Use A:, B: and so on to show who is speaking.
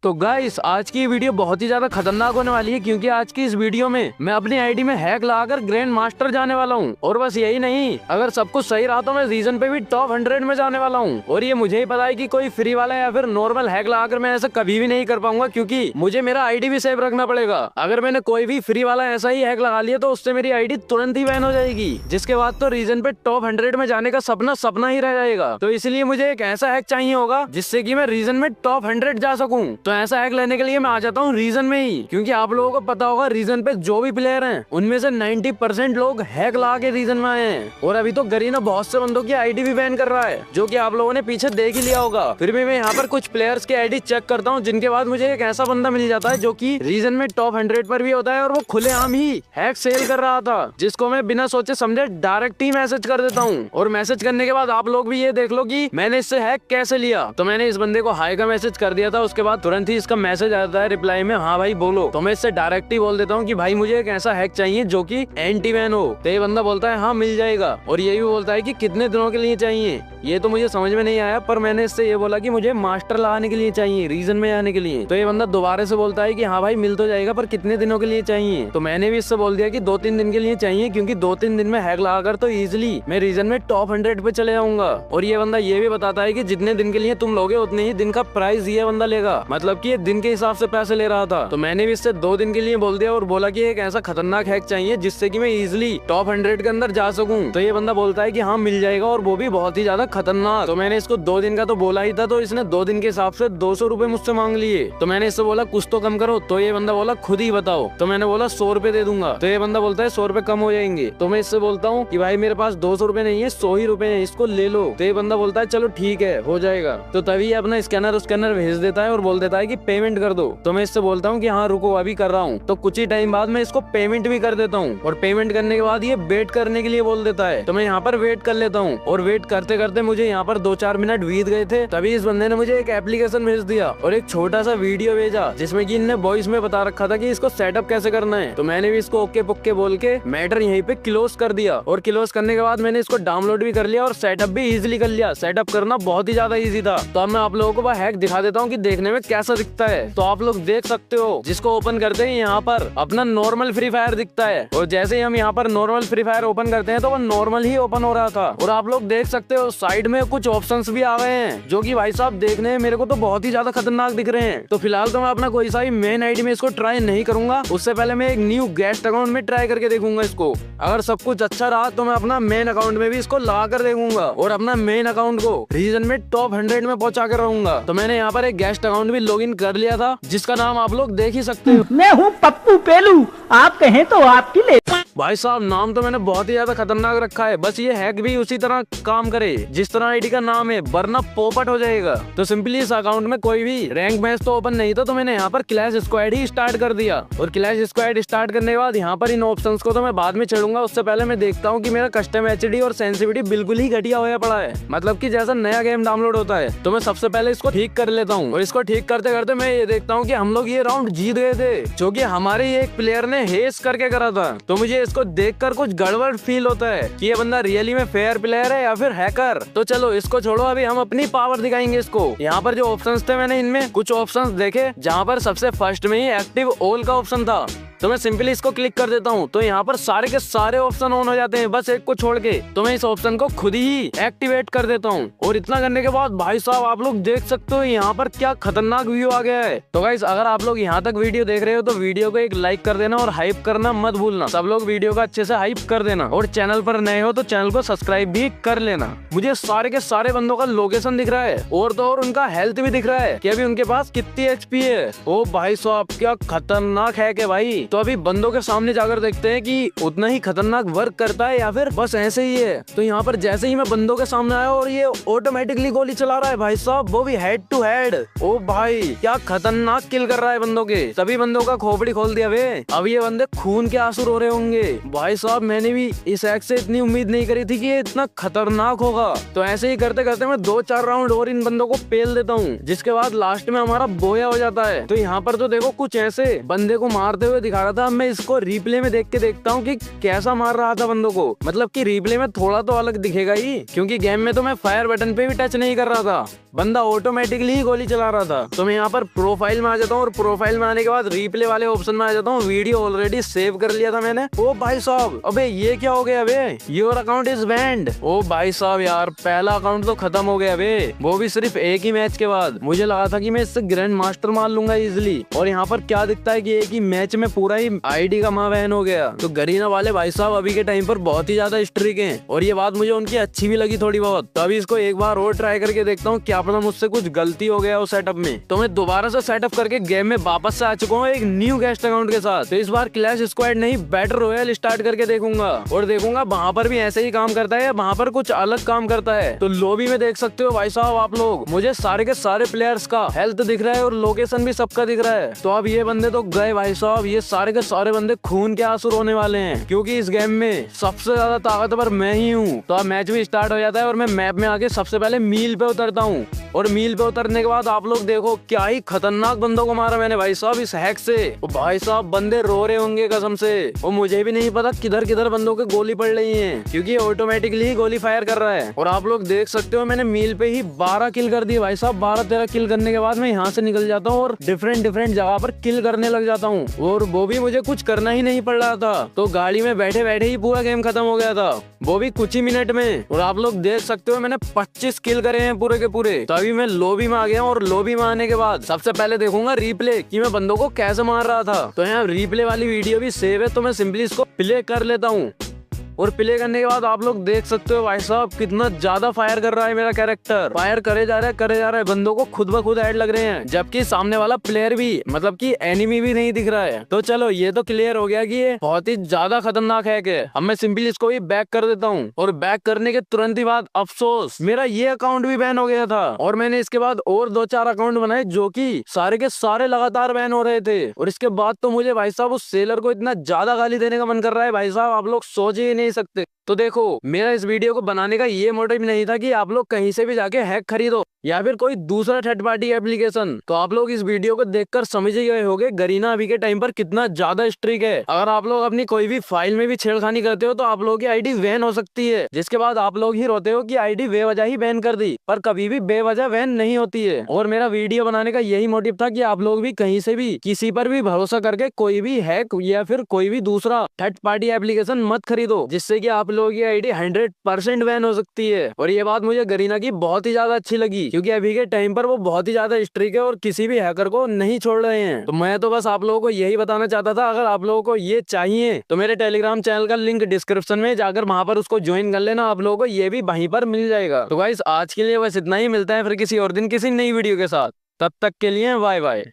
A: तो गाइस आज की वीडियो बहुत ही ज्यादा खतरनाक होने वाली है, क्योंकि आज की इस वीडियो में मैं अपनी आईडी में हैक लगाकर ग्रैंड मास्टर जाने वाला हूँ। और बस यही नहीं, अगर सब कुछ सही रहा तो मैं रीजन पे भी टॉप 100 में जाने वाला हूँ। और ये मुझे ही पता है कि कोई फ्री वाला या फिर नॉर्मल हैक लगाकर मैं ऐसा कभी भी नहीं कर पाऊंगा, क्योंकि मुझे मेरा आईडी भी सेव रखना पड़ेगा। अगर मैंने कोई भी फ्री वाला ऐसा ही हैक लगा लिया तो उससे मेरी आईडी तुरंत ही बैन हो जाएगी, जिसके बाद तो रीजन पे टॉप 100 में जाने का सपना सपना ही रह जाएगा। तो इसलिए मुझे एक ऐसा हैक चाहिए होगा जिससे कि मैं रीजन में टॉप 100 जा सकूं। तो ऐसा हैक लेने के लिए मैं आ जाता हूँ रीजन में ही, क्योंकि आप लोगों को पता होगा रीजन पे जो भी प्लेयर हैं उनमें से 90% लोग हैक लगा के रीजन में आए हैं। और अभी तो गरीना बहुत से बंदों की आईडी भी बैन कर रहा है, जो कि आप लोगों ने पीछे देख ही लिया होगा। फिर भी मैं यहाँ पर कुछ प्लेयर्स की आईडी चेक करता हूँ, जिनके बाद मुझे एक ऐसा बंदा मिल जाता है जो कि रीजन में टॉप 100 पर भी होता है, और वो खुलेआम ही हैक सेल कर रहा था, जिसको मैं बिना सोचे समझे डायरेक्ट ही मैसेज कर देता हूँ। और मैसेज करने के बाद आप लोग भी ये देख लो कि मैंने इससे हैक कैसे लिया। तो मैंने इस बंदे को हाई का मैसेज कर दिया था, उसके बाद तुरंत ही इसका मैसेज आता है रिप्लाई में, हाँ भाई बोलो। तो मैं इससे डायरेक्ट ही बोल देता हूँ कि भाई मुझे एक ऐसा हैक चाहिए जो कि एंटी बैन हो। तो ये बंदा बोलता है हाँ मिल जाएगा, और ये भी बोलता है कि कितने दिनों के लिए चाहिए। ये तो मुझे समझ में नहीं आया, पर मैंने इससे ये बोला कि मुझे मास्टर लगाने के लिए चाहिए, रीजन में आने के लिए। तो ये बंदा दोबारा से बोलता है कि हाँ भाई मिल तो जाएगा, पर कितने दिनों के लिए चाहिए। तो मैंने भी इससे बोल दिया कि 2-3 दिन के लिए चाहिए, क्योंकि 2-3 दिन में हैक लगाकर तो इजिली मैं रीजन में टॉप 100 पे चले जाऊंगा। और ये बंदा ये भी बताता है कि जितने दिन के लिए तुम लोगे उतने ही दिन का प्राइस ये बंदा लेगा, मतलब कि ये दिन के हिसाब से पैसे ले रहा था। तो मैंने भी इससे 2 दिन के लिए बोल दिया और बोला कि एक ऐसा खतरनाक हैक चाहिए जिससे कि मैं इजिली टॉप 100 के अंदर जा सकूं। तो ये बंदा बोलता है कि हाँ मिल जाएगा, और वो भी बहुत ही ज्यादा खतरनाक। तो मैंने इसको 2 दिन का तो बोला ही था, तो इसने 2 दिन के हिसाब से 200 रुपए मुझसे मांग लिए। तो मैंने इससे बोला कुछ तो कम करो। तो ये बंदा बोला खुद ही बताओ। तो मैंने बोला 100 रुपए दे दूंगा। तो ये बंदा बोलता है 100 रुपए कम हो जाएंगे। तो मैं इससे बोलता हूँ कि भाई मेरे पास 200 रुपए नहीं है, 100 ही रुपए है, इसको ले लो। तो ये बंदा बोलता है चलो ठीक है हो जाएगा। तो तभी ये अपना स्कैनर भेज देता है और बोल देता है कि पेमेंट कर दो। तो मैं इससे बोलता हूँ कि हाँ रुको अभी कर रहा हूँ। तो कुछ ही टाइम बाद मैं इसको पेमेंट भी कर देता हूँ, और पेमेंट करने के बाद ये वेट करने के लिए बोल देता है। तो मैं यहाँ पर वेट कर लेता हूँ, और वेट करते करते मुझे यहाँ पर 2-4 मिनट बीत गए थे। तभी इस बंदे ने मुझे एक एप्लीकेशन भेज दिया और एक छोटा सा वीडियो भेजा, जिसमें कि इनने वॉइस में बता रखा था कि इसको सेटअप कैसे करना है। तो मैंने भी इसको ओके पुक्के बोल के मैटर यहीं पे क्लोज कर दिया, और क्लोज करने के बाद मैंने इसको डाउनलोड भी कर लिया और सेटअप भी इजीली कर लिया। सेटअप करना बहुत ही ज्यादा इजी था। तो अब मैं आप लोगों को वह हैक दिखा देता हूँ कि देखने में कैसा दिखता है। तो आप लोग देख सकते हो, जिसको ओपन करते हैं यहाँ पर अपना नॉर्मल फ्री फायर दिखता है, और जैसे ही हम यहाँ पर नॉर्मल फ्री फायर ओपन करते हैं तो वो नॉर्मल ही ओपन हो रहा था। और आप लोग देख सकते हो साइड में कुछ ऑप्शंस भी आ गए हैं, जो कि भाई साहब देखने में मेरे को तो बहुत ही ज्यादा खतरनाक दिख रहे हैं। तो फिलहाल तो मैं अपना कोई सा भी मेन आईडी में इसको ट्राई नहीं करूंगा, उससे पहले मैं एक न्यू गेस्ट अकाउंट में ट्राई करके देखूंगा इसको। अगर सब कुछ अच्छा रहा तो मैं अपना मेन अकाउंट में भी इसको लगा कर देखूंगा, और अपना मेन अकाउंट को रीजन में टॉप 100 में पहुंचा कर रहूंगा। तो मैंने यहाँ पर एक गेस्ट अकाउंट भी लॉगिन कर लिया था, जिसका नाम आप लोग देख ही सकते हो।
B: मैं हूँ पप्पू पेलू, आप कहें तो आपकी ले।
A: भाई साहब नाम तो मैंने बहुत ही ज्यादा खतरनाक रखा है, बस ये हैक भी उसी तरह काम करे जिस तरह आईडी का नाम है, वरना पोपट हो जाएगा। तो सिंपली इस अकाउंट में कोई भी रैंक मैच तो ओपन नहीं था, तो मैंने यहाँ पर क्लैश स्क्वाड ही स्टार्ट कर दिया। और क्लैश स्क्वाड स्टार्ट करने के बाद यहाँ पर इन ऑप्शंस को तो मैं बाद में चढ़ूंगा, उससे पहले मैं देखता हूँ कि मेरा कस्टम एचडी और सेंसिटिविटी बिल्कुल ही घटिया हुआ पड़ा है, मतलब कि जैसा नया गेम डाउनलोड होता है। तो मैं सबसे पहले इसको ठीक कर लेता हूँ, और इसको ठीक करते करते मैं ये देखता हूँ कि हम लोग ये राउंड जीत गए थे, जो कि हमारे एक प्लेयर ने हेस करके करा था। तो मुझे इसको देखकर कुछ गड़बड़ फील होता है कि ये बंदा रियली में फेयर प्लेयर है या फिर हैकर। तो चलो इसको छोड़ो, अभी हम अपनी पावर दिखाएंगे इसको। यहाँ पर जो ऑप्शंस थे मैंने इनमें कुछ ऑप्शंस देखे, जहाँ पर सबसे फर्स्ट में ही एक्टिव ऑल का ऑप्शन था। तो मैं सिंपली इसको क्लिक कर देता हूँ, तो यहाँ पर सारे के सारे ऑप्शन ऑन हो जाते हैं, बस एक को छोड़ के। तो मैं इस ऑप्शन को खुद ही एक्टिवेट कर देता हूँ, और इतना करने के बाद भाई साहब आप लोग देख सकते हो यहाँ पर क्या खतरनाक व्यू आ गया है। तो गाइस अगर आप लोग यहाँ तक वीडियो देख रहे हो तो वीडियो को एक लाइक कर देना, और हाइप करना मत भूलना। सब लोग वीडियो का अच्छे से हाइप कर देना, और चैनल पर नए हो तो चैनल को सब्सक्राइब भी कर लेना। मुझे सारे के सारे बंदों का लोकेशन दिख रहा है, और तो और उनका हेल्थ भी दिख रहा है कि अभी उनके पास कितनी एचपी है। ओ भाई साहब क्या खतरनाक हैक है भाई। तो अभी बंदों के सामने जाकर देखते हैं कि उतना ही खतरनाक वर्क करता है या फिर बस ऐसे ही है। तो यहाँ पर जैसे ही मैं बंदों के सामने आया और ये ऑटोमेटिकली गोली चला रहा है भाई साहब, वो भी हेड टू हेड। ओ भाई क्या खतरनाक किल कर रहा है बंदों के, सभी बंदों का खोपड़ी खोल दिया वे। अब ये बंदे खून के आंसू रो रहे होंगे। भाई साहब मैंने भी इस हैक से इतनी उम्मीद नहीं करी थी कि ये इतना खतरनाक होगा। तो ऐसे ही करते करते मैं 2-4 राउंड और इन बंदों को पेल देता हूँ, जिसके बाद लास्ट में हमारा बोया हो जाता है। तो यहाँ पर तो देखो कुछ ऐसे बंदे को मारते हुए दिखा आ रहा था। अब मैं इसको रिप्ले में देख के देखता हूँ कि कैसा मार रहा था बंदों को। मतलब कि रिप्ले में थोड़ा तो अलग दिखेगा ही, क्योंकि गेम में तो मैं फायर बटन पे भी टच नहीं कर रहा था, बंदा ऑटोमेटिकली ही गोली चला रहा था। तो मैं यहाँ पर प्रोफाइल में आ जाता हूँ और प्रोफाइल में आने के बाद रिप्ले वाले ऑप्शन में आ जाता हूँ। वीडियो ऑलरेडी सेव कर लिया था मैंने। ओ भाई साहब, अबे ये क्या हो गया? अबे योर अकाउंट इज बैंड। ओ भाई साहब यार, पहला अकाउंट तो खत्म हो गया बे, वो भी सिर्फ एक ही मैच के बाद। मुझे लगा था कि मैं इससे ग्रैंड मास्टर मार लूंगा इजिली, और यहाँ पर क्या दिखता है कि एक ही मैच में पूरा ही आईडी का माँ बहन हो गया। तो गरीना वाले भाई साहब अभी के टाइम पर बहुत ही ज्यादा स्ट्रिक हैं, और ये बात मुझे उनकी अच्छी भी लगी थोड़ी बहुत। तो अभी इसको एक बार और ट्राई करके देखता हूँ, क्या पता मुझसे कुछ गलती हो गया उस सेटअप में। तो मैं दोबारा से सेटअप करके गेम में वापस से आ चुका हूँ एक न्यू गेस्ट अकाउंट के साथ। तो इस बार क्लैश स्क्वाड नहीं, बैटल रॉयल स्टार्ट करके देखूंगा, और देखूंगा वहाँ पर भी ऐसे ही काम करता है या वहाँ पर कुछ अलग काम करता है। तो लॉबी में देख सकते हो भाई साहब आप लोग, मुझे सारे के सारे प्लेयर्स का हेल्थ दिख रहा है और लोकेशन भी सबका दिख रहा है। तो अब ये बंदे तो गए भाई साहब, ये सारे के सारे बंदे खून के आंसू रोने वाले हैं, क्योंकि इस गेम में सबसे ज्यादा ताकतवर मैं ही हूँ। तो अब मैच भी स्टार्ट हो जाता है और मैं मैप में आके सबसे पहले मील पे उतरता हूँ, और मील पे उतरने के बाद आप लोग देखो क्या ही खतरनाक बंदों को मारा मैंने भाई साहब इस हैक से। ओ भाई साहब, बंदे रो रहे होंगे कसम से, और मुझे भी नहीं पता किधर किधर बंदों के गोली पड़ रही है, क्योंकि ऑटोमेटिकली ही गोली फायर कर रहा है। और आप लोग देख सकते हो मैंने मील पे ही 12 किल कर दिए भाई साहब। 12-13 किल करने के बाद मैं यहाँ से निकल जाता हूँ और डिफरेंट जगह पर किल करने लग जाता हूँ, और वो भी मुझे कुछ करना ही नहीं पड़ रहा था। तो गाड़ी में बैठे बैठे ही पूरा गेम खत्म हो गया था, वो भी कुछ ही मिनट में। और आप लोग देख सकते हो मैंने 25 किल करे हैं पूरे के पूरे। तो अभी मैं लॉबी में आ गया हूँ, और लॉबी में आने के बाद सबसे पहले देखूंगा रिप्ले कि मैं बंदों को कैसे मार रहा था। तो यहाँ रिप्ले वाली वीडियो भी सेव है, तो मैं सिंपली इसको प्ले कर लेता हूँ। और प्ले करने के बाद आप लोग देख सकते हो भाई साहब कितना ज्यादा फायर कर रहा है मेरा कैरेक्टर। फायर करे जा रहा है, बंदों को खुद ब खुद ऐड लग रहे हैं, जबकि सामने वाला प्लेयर भी, मतलब कि एनिमी भी नहीं दिख रहा है। तो चलो ये तो क्लियर हो गया कि ये बहुत ही ज्यादा खतरनाक हैक है। अब मैं सिंपली इसको भी बैक कर देता हूँ, और बैक करने के तुरंत ही बाद अफसोस मेरा ये अकाउंट भी बैन हो गया था। और मैंने इसके बाद और 2-4 अकाउंट बनाए जो कि सारे के सारे लगातार बैन हो रहे थे। और इसके बाद तो मुझे भाई साहब उस सेलर को इतना ज्यादा गाली देने का मन कर रहा है भाई साहब, आप लोग सोच ही नहीं सकते। तो देखो मेरा इस वीडियो को बनाने का ये मोटिव नहीं था कि आप लोग कहीं से भी जाके हैक खरीदो या फिर कोई दूसरा थर्ड पार्टी एप्लीकेशन। तो आप लोग इस वीडियो को देखकर समझ ही गए होंगे गरीना अभी के टाइम पर कितना ज्यादा स्ट्रिक है। अगर आप लोग अपनी कोई भी फाइल में भी छेड़खानी करते हो तो आप लोगों की आईडी बैन हो सकती है, जिसके बाद आप लोग ही रोते हो कि आईडी बेवजह ही बैन कर दी, पर कभी भी बेवजह बैन नहीं होती है। और मेरा वीडियो बनाने का यही मोटिव था कि आप लोग भी कहीं से भी किसी पर भी भरोसा करके कोई भी हैक या फिर कोई भी दूसरा थर्ड पार्टी एप्लीकेशन मत खरीदो, जिससे कि आप लोगों की आईडी 100% बैन हो सकती है। और ये बात मुझे गरीना की बहुत ही ज्यादा अच्छी लगी, क्योंकि अभी के टाइम पर वो बहुत ही ज्यादा स्ट्रिक है और किसी भी हैकर को नहीं छोड़ रहे हैं। तो मैं तो बस आप लोगों को यही बताना चाहता था। अगर आप लोगों को ये चाहिए तो मेरे टेलीग्राम चैनल का लिंक डिस्क्रिप्शन में जाकर वहां पर उसको ज्वाइन कर लेना, आप लोगों को ये भी वहीं पर मिल जाएगा। तो गाइस आज के लिए बस इतना ही, मिलता है फिर किसी और दिन किसी नई वीडियो के साथ। तब तक के लिए बाय बाय।